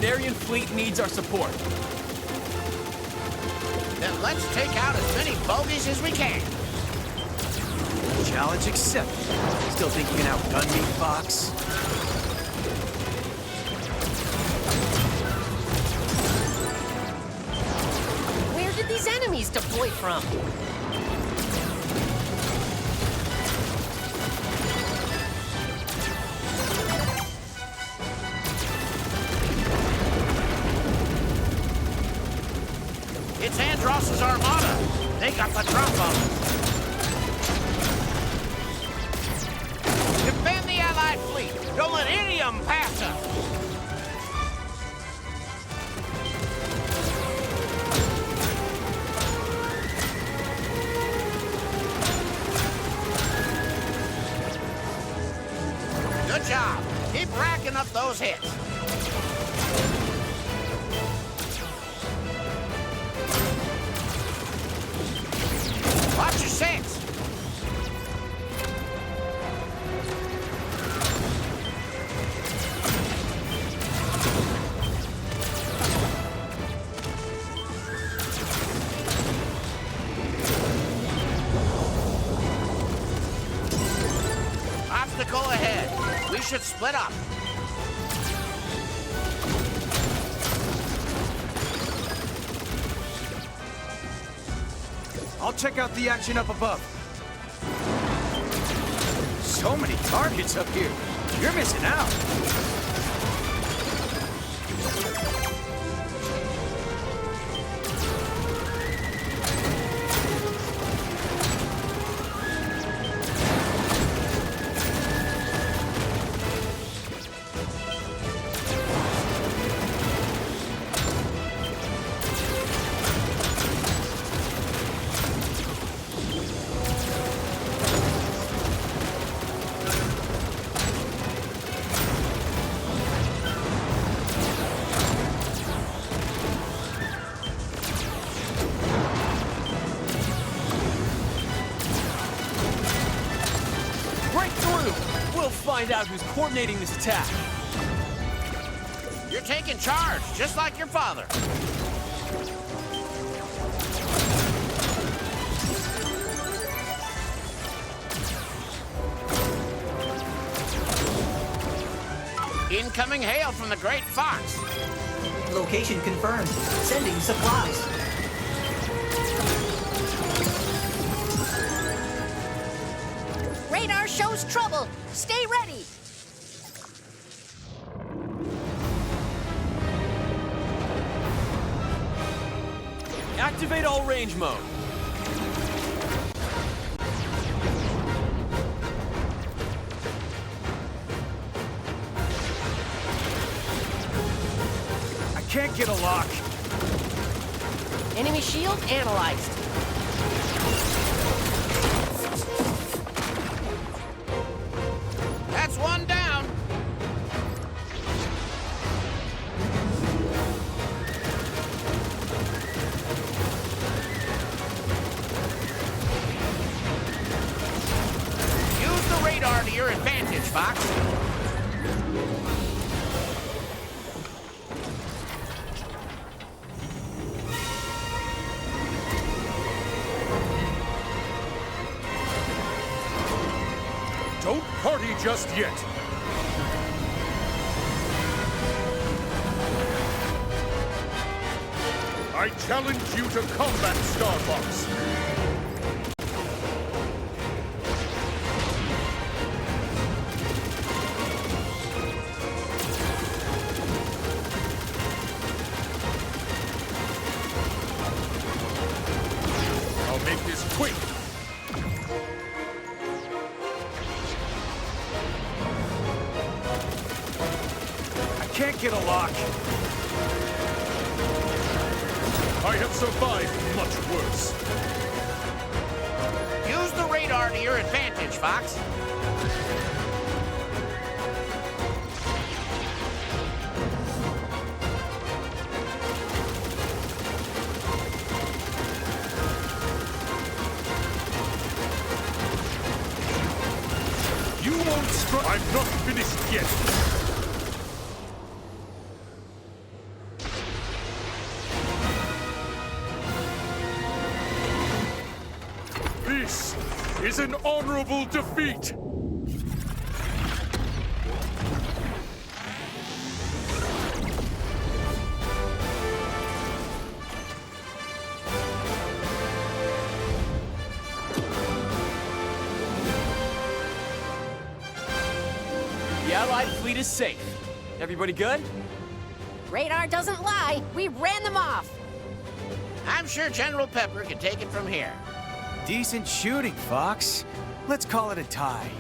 Salarian fleet needs our support. Then let's take out as many bogeys as we can. Challenge accepted. Still think you can outgun me, Fox? Where did these enemies deploy from? It's Andross's armada. They got the drop on them. Defend the Allied fleet. Don't let any of them pass us. Good job. Keep racking up those hits. Watch your six. Obstacle ahead. We should split up. I'll check out the action up above. So many targets up here. You're missing out. Find out who's coordinating this attack. You're taking charge, just like your father. Incoming hail from the Great Fox. Location confirmed. Sending supplies. Radar shows trouble. Stay ready. Activate all range mode. I can't get a lock. Enemy shield analyzed. That's one down. Use the radar to your advantage, Fox. Don't party just yet. I challenge you to combat Starfox. I'll make this quick. Can't get a lock. I have survived much worse. Use the radar to your advantage, Fox. You won't strike. I'm not finished yet. is an honorable defeat! The Allied fleet is safe. Everybody good? Radar doesn't lie. We ran them off. I'm sure General Pepper can take it from here. Decent shooting, Fox. Let's call it a tie.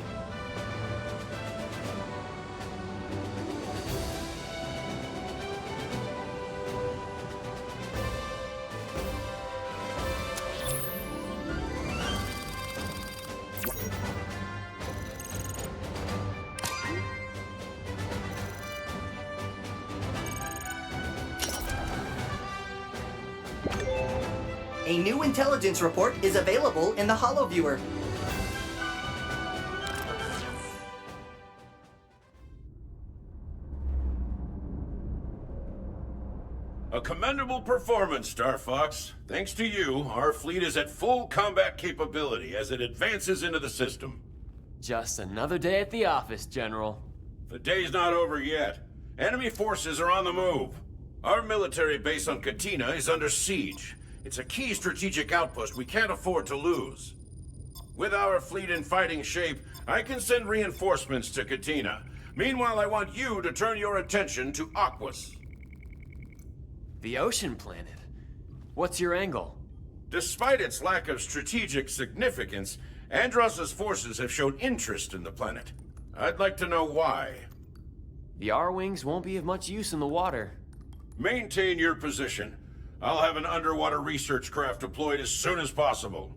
A new intelligence report is available in the HoloViewer. A commendable performance, Starfox. Thanks to you, our fleet is at full combat capability as it advances into the system. Just another day at the office, General. The day's not over yet. Enemy forces are on the move. Our military base on Katina is under siege. It's a key strategic outpost we can't afford to lose. With our fleet in fighting shape, I can send reinforcements to Katina. Meanwhile, I want you to turn your attention to Aquas. The ocean planet. What's your angle? Despite its lack of strategic significance, Andross's forces have shown interest in the planet. I'd like to know why. The R-Wings won't be of much use in the water. Maintain your position. I'll have an underwater research craft deployed as soon as possible.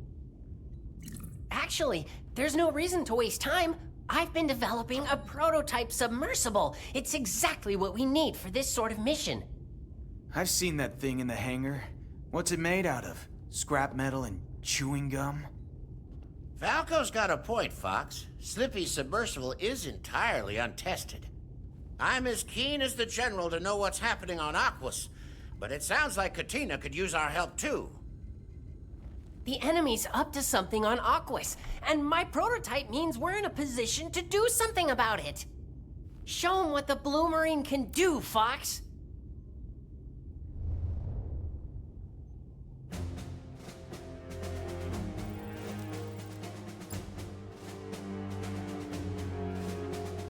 Actually, there's no reason to waste time. I've been developing a prototype submersible. It's exactly what we need for this sort of mission. I've seen that thing in the hangar. What's it made out of? Scrap metal and chewing gum? Falco's got a point, Fox. Slippy's submersible is entirely untested. I'm as keen as the General to know what's happening on Aquas, but it sounds like Katina could use our help too. The enemy's up to something on Aquas, and my prototype means we're in a position to do something about it. Show 'em what the Blue Marine can do, Fox.